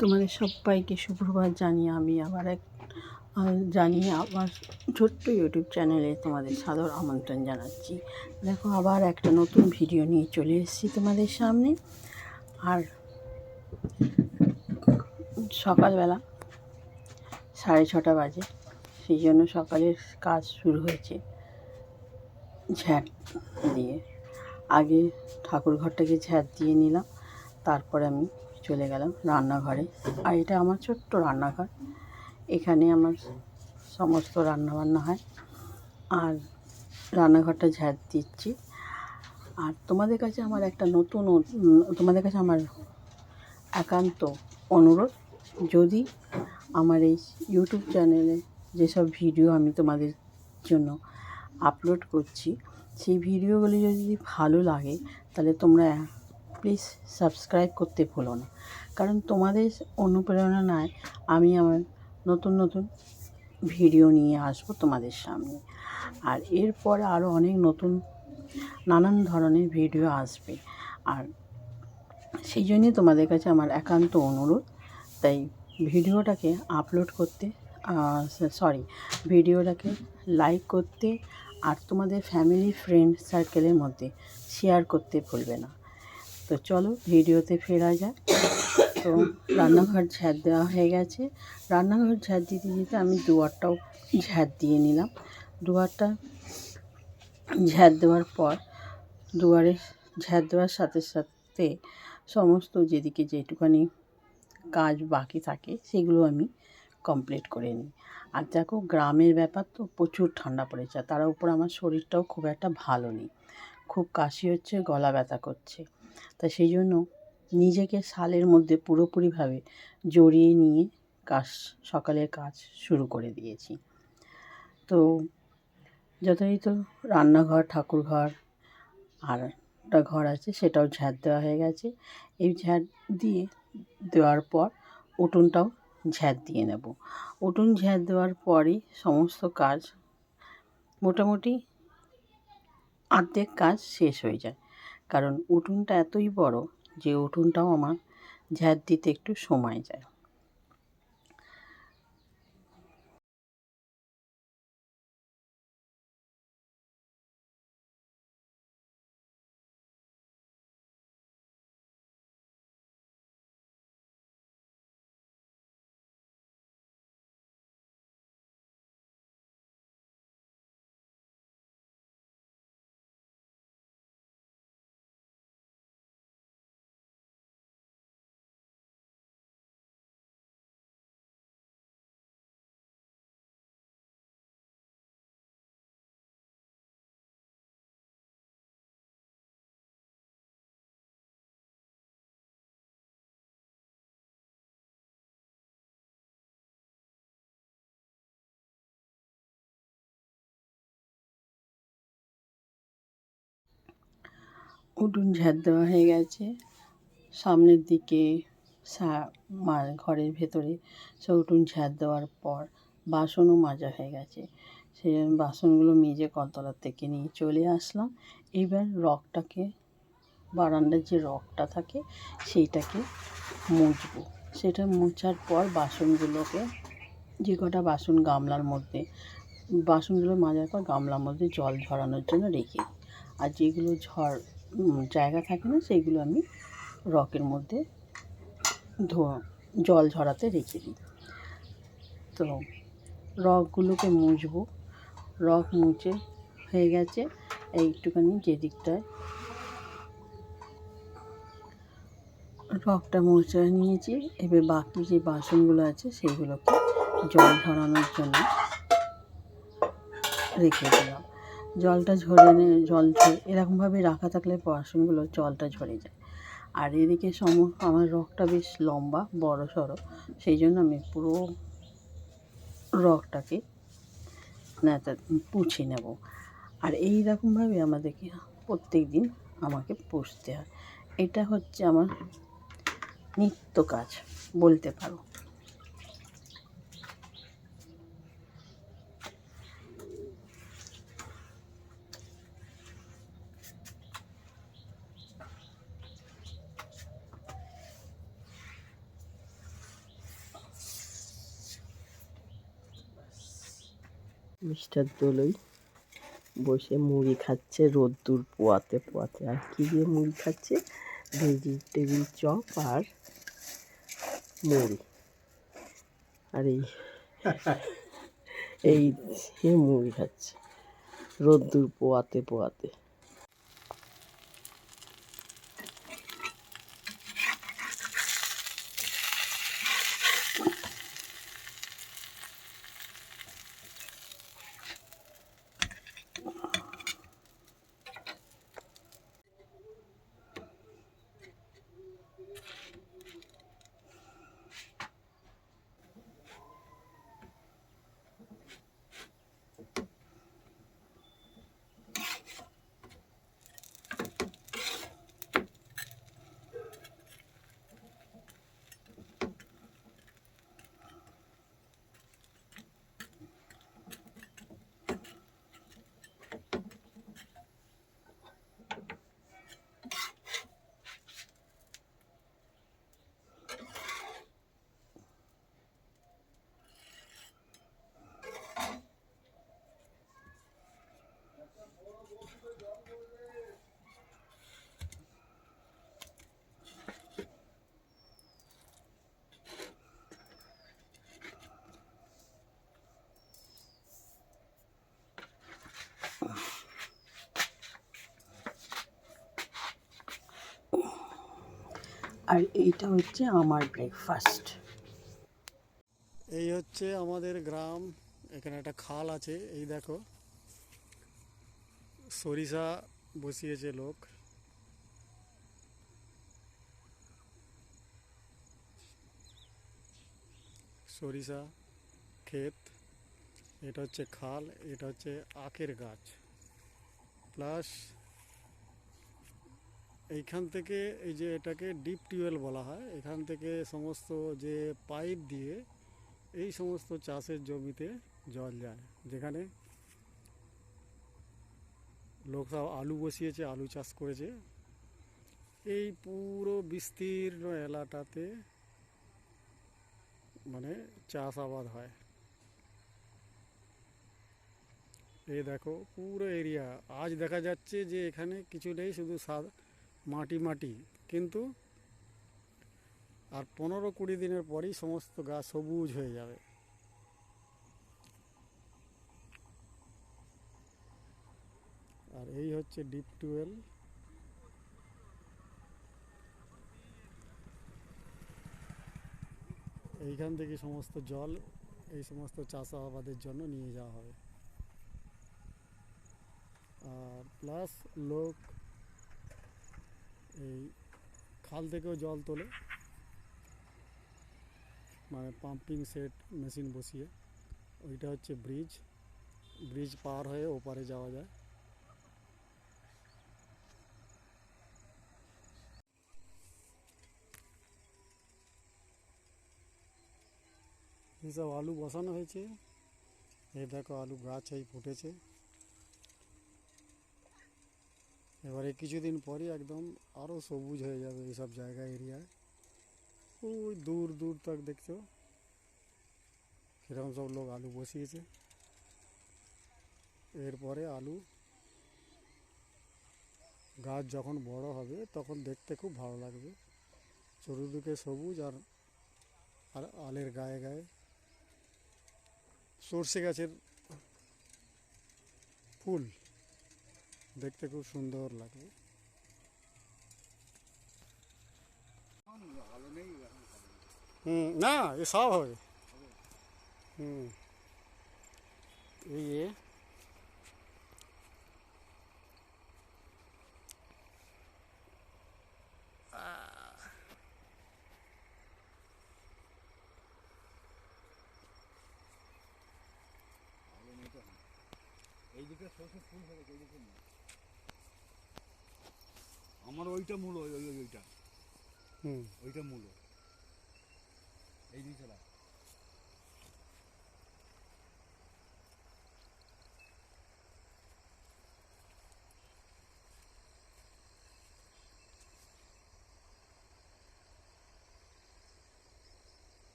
তোমাদের সবাইকে সুপ্রভাত জানিয়ে আমি জানিয়ে আবার ছোট্ট ইউটিউব চ্যানেলে তোমাদের সাদর আমন্ত্রণ জানাচ্ছি। দেখো, আবার একটা নতুন ভিডিও নিয়ে চলে এসেছি তোমাদের সামনে। আর সকালবেলা 6:30 বাজে, সেই জন্য সকালের কাজ শুরু হয়েছে ঝ্যাঁট দিয়ে। আগে ঠাকুর ঘরটাকে ঝ্যাঁট দিয়ে নিলাম, তারপরে আমি চলে গেলাম রান্নাঘরে। আর এটা আমার ছোট্ট রান্নাঘর, এখানে আমার সমস্ত রান্নাবান্না হয়। আর রান্নাঘরটা ঝাঁট দিচ্ছি। আর তোমাদের কাছে আমার তোমাদের কাছে আমার একান্ত অনুরোধ, যদি আমার এই ইউটিউব চ্যানেলে যেসব ভিডিও আমি তোমাদের জন্য আপলোড করছি, সেই ভিডিওগুলি যদি ভালো লাগে তাহলে তোমরা প্লিজ সাবস্ক্রাইব করতে ভুলো না। কারণ তোমাদের অনুপ্রেরণায় আমি আমার নতুন নতুন ভিডিও নিয়ে আসবো তোমাদের সামনে। আর এরপরে আরও অনেক নানান ধরনের ভিডিও আসবে। আর সেই জন্যই তোমাদের কাছে আমার একান্ত অনুরোধ, তাই ভিডিওটাকে ভিডিওটাকে লাইক করতে আর তোমাদের ফ্যামিলি ফ্রেন্ড সার্কেলের মধ্যে শেয়ার করতে ভুলবে না। তো চলো ভিডিওতে ফেরা যায়। তো রান্নাঘর ঝাঁট দেওয়া হয়ে গেছে। রান্নাঘর ঝাঁট দিতে দিতে আমি দুয়ারটাও ঝাঁট দিয়ে নিলাম। দুয়ারটা ঝাঁট দেওয়ার পর দুয়ারে ঝাঁট দেওয়ার সাথে সাথে সমস্ত যেদিকে যেটুখানি কাজ বাকি থাকে সেগুলো আমি কমপ্লিট করে নিই। আর দেখো, গ্রামের ব্যাপার তো, প্রচুর ঠান্ডা পড়েছে। তার উপর আমার শরীরটাও খুব একটা ভালো নেই, খুব কাশি হচ্ছে, গলা ব্যথা করছে। তা সেই জন্য নিজেকে শালের মধ্যে পুরোপুরিভাবে জড়িয়ে নিয়ে সকালের কাজ শুরু করে দিয়েছি। তো যথারীত রান্নাঘর, ঠাকুরঘর আর একটা ঘর আছে, সেটাও ঝাঁট দেওয়া হয়ে গেছে। এই ঝাঁট দেওয়ার পর উঠোনটাও ঝাঁট দিয়ে নেব। উঠোন ঝাঁট দেওয়ার পরই সমস্ত কাজ মোটামুটি অর্ধেক কাজ শেষ হয়ে যায়। কারণ উঠোনটা এতই বড় যে উঠোনটাও আমার ঝাঁট দিতে একটু সময় যায়। উঠোন ঝাঁট দেওয়া হয়ে গেছে। সামনের দিকে ঘরের ভেতরে সব উঠোন ঝাঁট দেওয়ার পর বাসনও মাজা হয়ে গেছে। সেই জন্য বাসনগুলো মেজে কলতলার থেকে নিয়ে চলে আসলাম। এবার বারান্দার যে রগটা থাকে সেইটাকে মুছবো। সেটা মোছার পর বাসনগুলোকে, যে কটা বাসন বাসনগুলো মাজার পর গামলার মধ্যে জল ঝরানোর জন্য রেখে দিই। আর যেগুলো জায়গা থাকে না, সেইগুলো আমি রকের মধ্যে জল ঝরাতে রেখে দিই। তো রগগুলোকে মুছবো। রগ মুছে হয়ে গেছে। একটুখানি যেদিকটায় রগটা মুছে নিয়েছি, এবার বাকি যে বাসনগুলো আছে সেইগুলোকে জল ঝরানোর জন্য রেখে দিলাম। জলটা এরকমভাবে রাখা থাকলে বাসনগুলো জলটা ঝরে যায়। আর এদিকে আমার রগটা বেশ লম্বা, বড় সড়ো, সেই জন্য আমি পুরো রগটাকে পুছে নেব। আর এই রকমভাবে আমাদেরকে প্রত্যেক দিন আমাকে পুছতে হয়। এটা হচ্ছে আমার নিত্য কাজ বলতে পারো। মিস্টার দোলই বসে মুড়ি খাচ্ছে রোদ্দুর পোয়াতে পোয়াতে। আর কী দিয়ে মুড়ি খাচ্ছে? ভেজিটেবিল চপ আর মুড়ি। আর এই মুড়ি খাচ্ছে রোদ্দুর পোয়াতে পোয়াতে। আর এইটা হচ্ছে আমার ব্রেকফাস্ট। এই হচ্ছে আমাদের গ্রাম। এখানে একটা খাল আছে, এই দেখো সরিষা বসিয়েছে লোক। সরিষা ক্ষেত, এটা হচ্ছে খাল, এটা হচ্ছে আখের গাছ। প্লাস এইখান থেকে এই যে এটাকে ডিপ টিউবওয়েল বলা হয়, এখান থেকে সমস্ত যে পাইপ দিয়ে এই সমস্ত চাষের জমিতে জল যায়। যেখানে লোক সব আলু বসিয়েছে, আলু চাষ করেছে। এই পুরো বিস্তীর্ণ এলাকাতে মানে চাষাবাদ হয়। এই দেখো পুরো এরিয়া। আজ দেখা যাচ্ছে যে এখানে কিছু নেই, শুধু মাটি মাটি, কিন্তু আর 15-20 দিনের পরই সমস্ত গাছ সবুজ হয়ে যাবে। আর এই হচ্ছে ডিপ টিউবওয়েল। এইখান থেকে সমস্ত জল এই সমস্ত চাষাবাদের জন্য নিয়ে যাওয়া হবে। আর প্লাস লোক এই খাল থেকেও জল তোলে, মানে পাম্পিং সেট মেশিন বসিয়ে। ওইটা হচ্ছে ব্রিজ, ব্রিজ পার হয়ে ওপারে যাওয়া যায়। এইসব আলু বসানো হয়েছে। এই দেখো আলু গাছ এই ফুটেছে। এবারে কিছুদিন পরই একদম আরও সবুজ হয়ে যাবে এইসব জায়গা এরিয়ায়। ওই দূর দূর তক দেখছো সেরকম সব লোক আলু বসিয়েছে। এরপরে আলু গাছ যখন বড় হবে তখন দেখতে খুব ভালো লাগবে, চতুর্দিকে সবুজ। আর আর আলের গায়ে গায়ে সর্ষে গাছের ফুল দেখতে খুব সুন্দর লাগবে। না এ সব হবে। হুম, এই এইদিকে সরষে ফুল হবে, এইদিকে না। আমার ওইটা মূল, ওইটা ওইটা মূল এই দিকে চলা।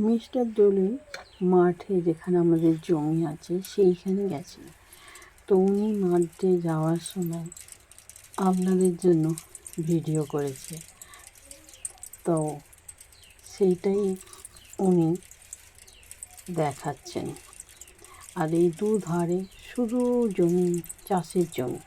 মিস্টার দোলে মাঠে যেখানে আমাদের জমি আছে সেইখানে গেছে। তো উনি মাঠে যাওয়ার সময় আপনাদের জন্য ভিডিও করেছে, তো সেইটাই উনি দেখাচ্ছেন। আর এই দুধারে শুধু জমি, চাষের জমি।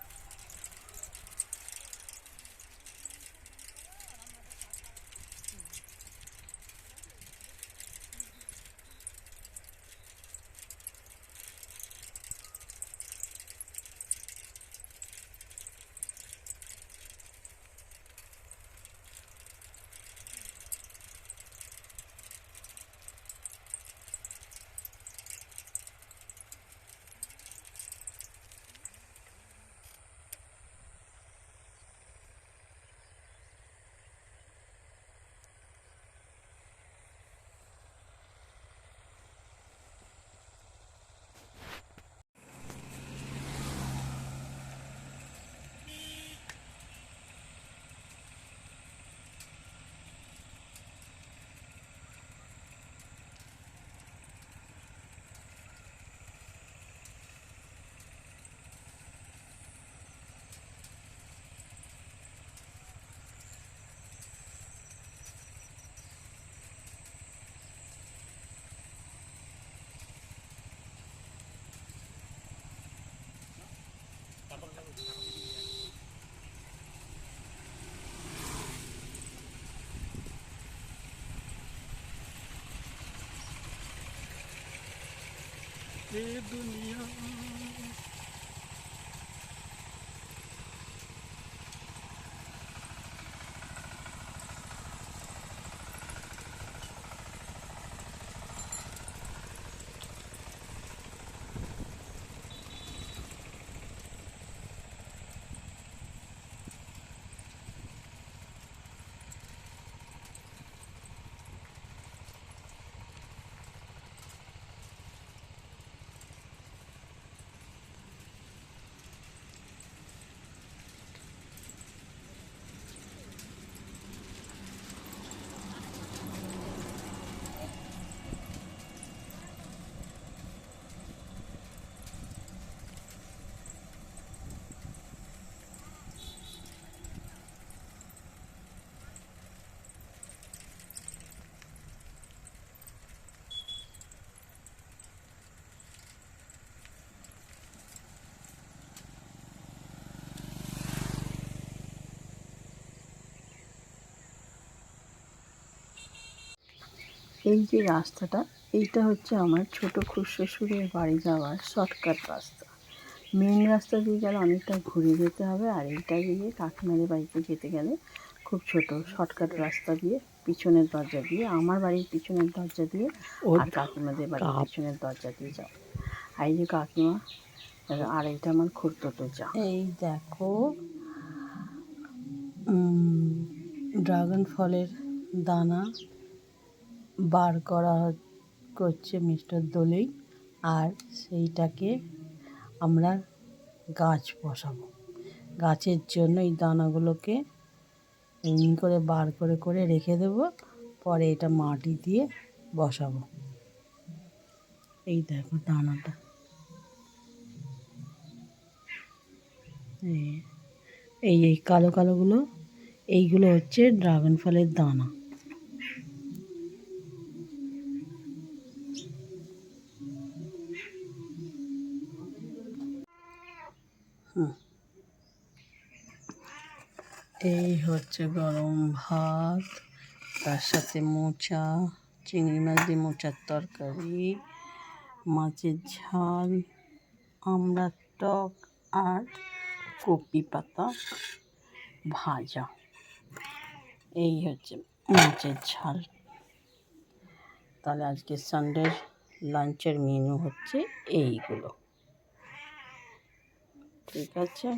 ये दुनिया এই যে রাস্তাটা, এইটা হচ্ছে আমার ছোট খুড়শ্বশুরের বাড়ি যাওয়ার শর্টকাট রাস্তা। মেন রাস্তা দিয়ে গেলে অনেকটা ঘুরে যেতে হবে, আর এইটা দিয়ে কাকিমাদের বাড়িতে যেতে গেলে খুব ছোট শর্টকাট রাস্তা দিয়ে পিছনের দরজা দিয়ে, আমার বাড়ির পিছনের দরজা দিয়ে আর কাকিমাদের বাড়ির পিছনের দরজা দিয়ে যাও। আর এই যে কাকিমা, আর এইটা আমার খুড়তুতো যা। এই দেখো ড্রাগন ফলের দানা বার করছে মিস্টার দোলেই, আর সেইটাকে আমরা গাছ বসাবো। গাছের জন্য এই দানাগুলোকে এমনি করে বার করে করে রেখে দেব, পরে এটা মাটি দিয়ে বসাবো। এই দেখো দানাটা, এই এই কালো কালোগুলো, এইগুলো হচ্ছে ড্রাগন ফলের দানা। এই হচ্ছে গরম ভাত, তার সাথে মোচা, চিংড়ি মাছ দিয়ে মোচার তরকারি, মাছের ঝাল, আমড়ার টক, আর কপি পাতা ভাজা। এই হচ্ছে মাছের ঝাল। তাহলে আজকে সানডের লাঞ্চের মেনু হচ্ছে এইগুলো। ঠিক আছে।